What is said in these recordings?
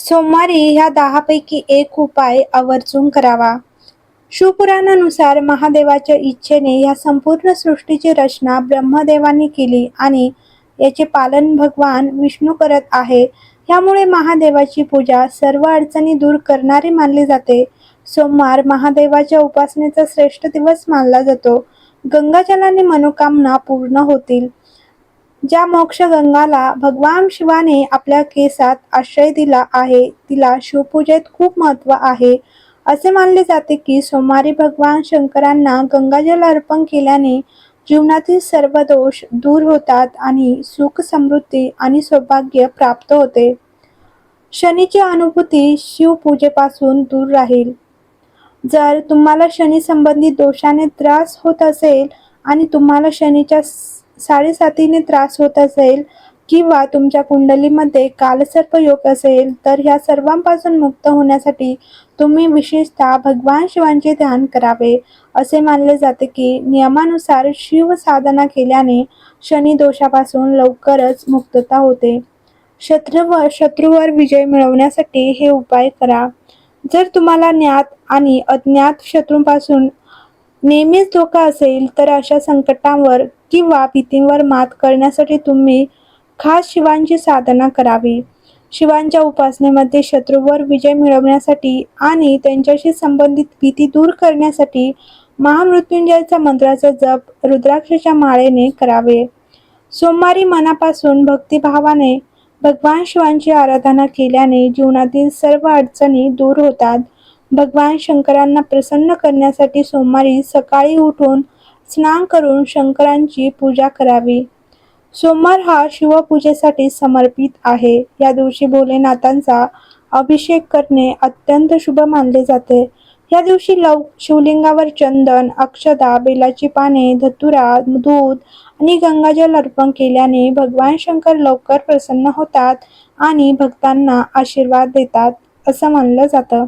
सोमवारी ह्या 10 पैकी एक उपाय आवर्जून करावा. शिवपुराणानुसार महादेवाच्या इच्छेने ह्या संपूर्ण सृष्टीची रचना ब्रह्मदेवाने केली आणि याचे पालन भगवान विष्णू करत आहे. यामुळे महादेवाची पूजा सर्व अडचणी दूर करणारी मानली जाते. सोमवार महादेवाच्या उपासनेचा श्रेष्ठ दिवस मानला जातो. गंगाजलाने मनोकामना पूर्ण होतील. ज्या मोक्षगंगाला भगवान शिवाने आपल्या केसात आश्रय दिला आहे, तिला शिवपूजेत खूप महत्त्व आहे. असे मानले जाते की सोमवारी भगवान शंकरांना गंगाजल अर्पण केल्याने जीवनातील सर्व दोष दूर होतात आणि सुख, समृद्धी आणि सौभाग्य प्राप्त होते. शनीची अनुभूती शिवपूजेपासून दूर राहील. जर तुम्हाला शनी संबंधित दोषाने त्रास होत असेल आणि तुम्हाला शनीच्या साडेसातीने त्रास होत असेल किंवा तुमच्या कुंडलीमध्ये कालसर्प योग असेल, तर ह्या सर्वांपासून मुक्त होण्यासाठी तुम्ही विशेषतः भगवान शिवांचे ध्यान करावे. असे मानले जाते की नियमानुसार शिव साधना केल्याने शनी दोषापासून लवकरच मुक्तता होते. शत्रूवर विजय मिळवण्यासाठी हे उपाय करा. जर तुम्हाला ज्ञात आणि अज्ञात शत्रूंपासून नेहमीच धोका असेल, तर अशा संकटांवर किंवा भीतींवर मात करण्यासाठी तुम्ही खास शिवांची साधना करावी. शिवांच्या उपासनेमध्ये शत्रूवर विजय मिळवण्यासाठी आणि त्यांच्याशी संबंधित भीती दूर करण्यासाठी महामृत्युंजयाचा मंत्राचा जप रुद्राक्षाच्या माळेने करावे. सोमवारी मनापासून भक्तिभावाने भगवान शिवांची आराधना केल्याने जीवनातील सर्व अडचणी दूर होतात. भगवान शंकरांना प्रसन्न करण्यासाठी सोमवारी सकाळी उठून स्नान करून शंकरांची पूजा करावी. सोमवार हा शिवपूजेसाठी समर्पित आहे. या दिवशी भोलेनाथांचा अभिषेक करणे अत्यंत शुभ मानले जाते. या दिवशी शिवलिंगावर चंदन, अक्षता, बेलाची पाने, धतुरा, दूध आणि गंगाजल अर्पण केल्याने भगवान शंकर लवकर प्रसन्न होतात आणि भक्तांना आशीर्वाद देतात असं मानलं जातं.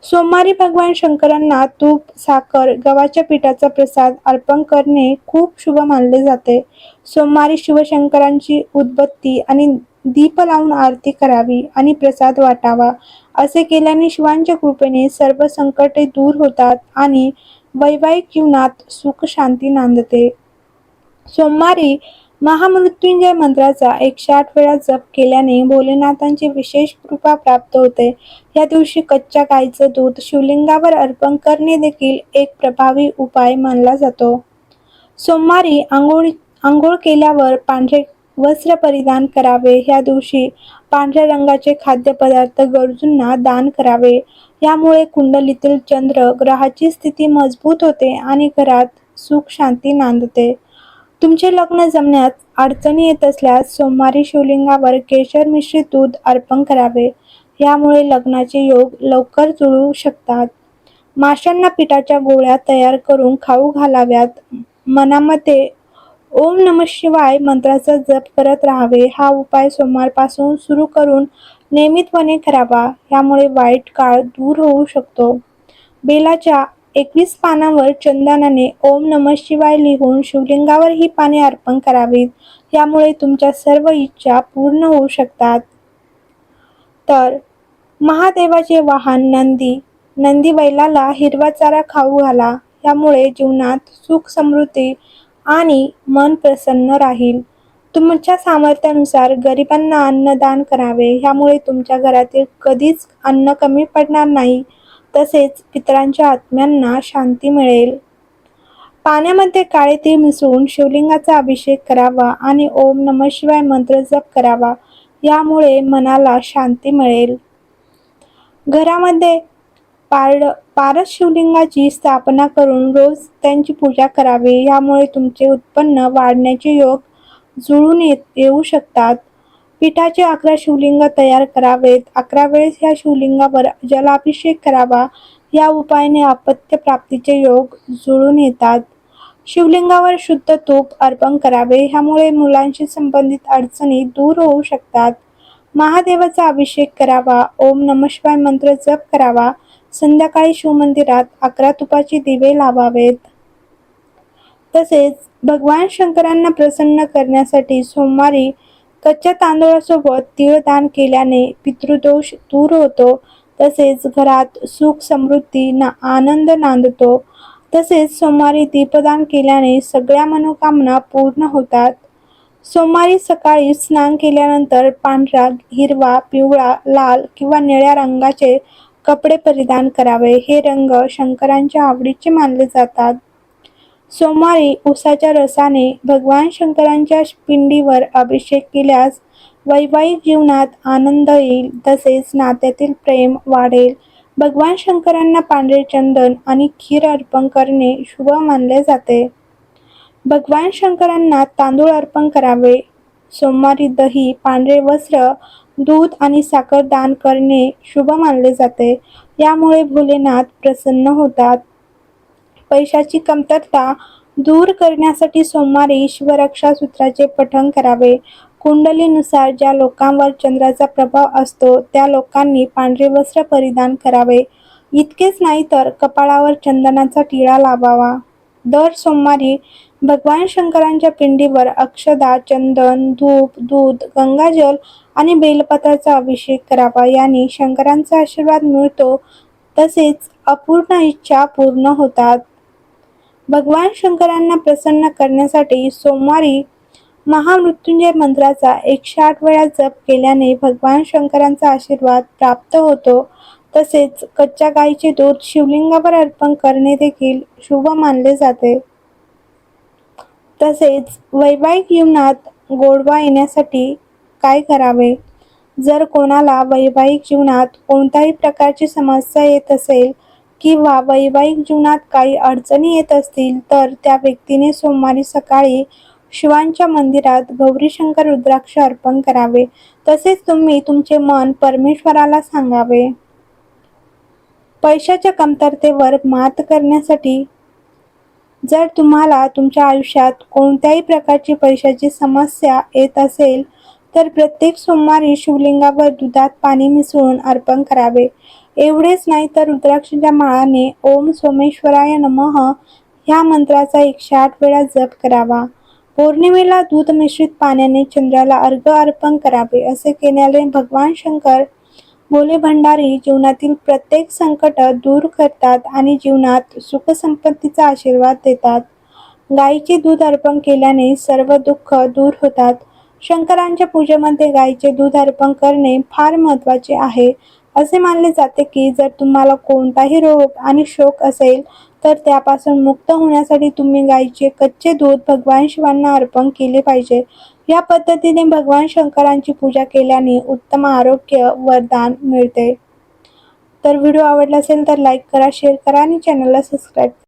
सोमवारी भगवान शंकरांना तूप, साखर, गव्हाच्या पिठाचा प्रसाद अर्पण करणे खूप शुभ मानले जाते. सोमवारी शिवशंकरांची उदबत्ती आणि दीप लावून आरती करावी आणि प्रसाद वाटावा. असे केल्याने शिवांच्या कृपेने सर्व संकटे दूर होतात आणि वैवाहिक जीवनात सुख शांती नांदते. सोमवारी महामृत्युंजय मंत्राचा 108 वेळा जप केल्याने भोलेनाथांची विशेष कृपा प्राप्त होते. या दिवशी कच्च्या गाईचं दूध शिवलिंगावर अर्पण करणे देखील एक प्रभावी उपाय मानला जातो. सोमवारी आंघोळ केल्यावर पांढरे वस्त्र परिधान करावे. ह्या दिवशी पांढऱ्या रंगाचे खाद्यपदार्थ गरजूंना दान करावे. यामुळे कुंडलीतील चंद्र ग्रहाची स्थिती मजबूत होते आणि घरात सुख शांती नांदते. तुमचे लग्न जमण्यात अडचणी येत असल्यास सोमवारी शिवलिंगावर केशर मिश्रित दूध अर्पण करावे. यामुळे लग्नाचे योग लवकर जुळू शकतात. माशांना पिठाच्या गोळ्या तयार करून खाऊ घालाव्यात. मनामध्ये ओम नमः शिवाय मंत्राचा जप करत राहावे. हा उपाय सोमवारपासून सुरू करून नियमितपणे करावा. यामुळे वाईट काळ दूर होऊ शकतो. बेलाच्या 21 पानावर चंदनाने ओम नमः शिवाय लिहून शिवलिंगावर ही पाने अर्पण करावीत. यामुळे तुमच्या सर्व इच्छा पूर्ण होऊ शकतात. तर महादेवाचे वाहन नंदी बैलाला हिरवा चारा खाऊ घाला. यामुळे जीवनात सुख, समृद्धी आणि मन प्रसन्न राहील. तुमच्या सामर्थ्यानुसार गरिबांना अन्नदान करावे. यामुळे तुमच्या घरातील कधीच अन्न कमी पडणार नाही. तसेच पितरांच्या आत्म्यांना शांती मिळेल. पाण्यामध्ये काळे तीळ मिसळून शिवलिंगाचा अभिषेक करावा आणि ओम नमः शिवाय मंत्र जप करावा. यामुळे मनाला शांती मिळेल. घरामध्ये पारस शिवलिंगाची स्थापना करून रोज त्यांची पूजा करावी. यामुळे तुमचे उत्पन्न वाढण्याचे योग जुळून येऊ शकतात. पिठाचे 11 शिवलिंग तयार करावेत. 11 वेळेस ह्या शिवलिंगावर जलाभिषेक करावा. या उपायाने अपत्य प्राप्तीचे योग जुळून येतात. शिवलिंगावर शुद्ध तूप अर्पण करावे. ह्यामुळे मुलांशी संबंधित अडचणी दूर होऊ शकतात. महादेवाचा अभिषेक करावा. ओम नमः शिवाय मंत्र जप करावा. संध्याकाळी शिवमंदिरात 11 तुपाचे दिवे लावावेत. तसेच भगवान शंकरांना प्रसन्न करण्यासाठी सोमवारी कच्च्या तांदूळासोबत तीळ दान केल्याने पितृदोष दूर होतो, तसेच घरात सुख समृद्धी आनंद नांदतो. तसेच सोमवारी दीपदान केल्याने सगळ्या मनोकामना पूर्ण होतात. सोमवारी सकाळी स्नान केल्यानंतर पांढरा, हिरवा, पिवळा, लाल किंवा निळ्या रंगाचे कपडे परिधान करावे. हे रंग शंकरांच्या आवडीचे मानले जातात. सोमवारी उसाच्या रसाने भगवान शंकरांच्या पिंडीवर अभिषेक केल्यास वैवाहिक जीवनात आनंद येईल, तसेच नात्यातील प्रेम वाढेल. भगवान शंकरांना पांढरे चंदन आणि खीर अर्पण करणे शुभ मानले जाते. भगवान शंकरांना तांदूळ अर्पण करावे. सोमवारी दही, पांढरे वस्त्र, दूध आणि साखर दान करणे शुभ मानले जाते. यामुळे भोलेनाथ प्रसन्न होतात. पैशाची कमतरता दूर करण्यासाठी सोमवारी शिवरक्षा सूत्राचे पठण करावे. कुंडलीनुसार ज्या लोकांवर चंद्राचा प्रभाव असतो त्या लोकांनी पांढरे वस्त्र परिधान करावे. इतकेच नाही तर कपाळावर चंदनाचा टिळा लावावा. दर सोमवारी भगवान शंकरांच्या पिंडीवर अक्षदा, चंदन, धूप, दूध, गंगाजल आणि बेलपत्राचा अभिषेक करावा. याने शंकरांचा आशीर्वाद मिळतो, तसेच अपूर्ण इच्छा पूर्ण होतात. भगवान शंकरांना प्रसन्न करण्यासाठी सोमवारी महामृत्युंजय मंत्राचा 108 वेळा जप केल्याने भगवान शंकरांचा आशीर्वाद प्राप्त होतो. तसेच कच्च्या गाईचे दूध शिवलिंगावर अर्पण करणे देखील शुभ मानले जाते. तसेच वैवाहिक जीवनात गोडवा येण्यासाठी काय करावे? जर कोणाला वैवाहिक जीवनात कोणत्याही प्रकारची समस्या येत असेल किंवा वैवाहिक जीवनात काही अडचणी येत असतील तर त्या व्यक्तीने सोमवारी सकाळी शिवांच्या मंदिरात गौरीशंकर रुद्राक्ष अर्पण करावे. तसेच तुम्ही तुमचे मन परमेश्वराला सांगावे. पैशाच्या कमतरतेवर मात करण्यासाठी जर तुम्हाला तुमच्या आयुष्यात कोणत्याही प्रकारची पैशाची समस्या येत असेल तर प्रत्येक सोमवारी शिवलिंगावर दुधात पाणी मिसळून अर्पण करावे. एवढेच नाही तर रुद्राक्षाच्या माळाने ओम सोमेश्वराय नमः ह्या मंत्राचा 108 वेळा जप करावा. पौर्णिमेला दूध मिश्रित पाण्याने चंद्राला अर्घ्य अर्पण करावे. असे केल्याने भगवान शंकर भोले भंडारी जीवनातील प्रत्येक संकट दूर करतात आणि जीवनात सुख संपत्तीचा आशीर्वाद देतात. गाईचे दूध अर्पण केल्याने सर्व दुःख दूर होतात. शंकरांच्या पूजेमध्ये गाईचे दूध अर्पण करणे फार महत्त्वाचे आहे. असे मानले जाते की जर तुम्हाला कोणताही रोग आणि शोक असेल तर त्यापासून मुक्त होण्यासाठी तुम्ही गाईचे कच्चे दूध भगवान शिवांना अर्पण केले पाहिजे. या पद्धतीने भगवान शंकरांची पूजा केल्याने उत्तम आरोग्य वरदान मिळते. तर व्हिडिओ आवडला असेल तर लाईक करा, शेअर करा आणि चॅनलला सबस्क्राईब करा.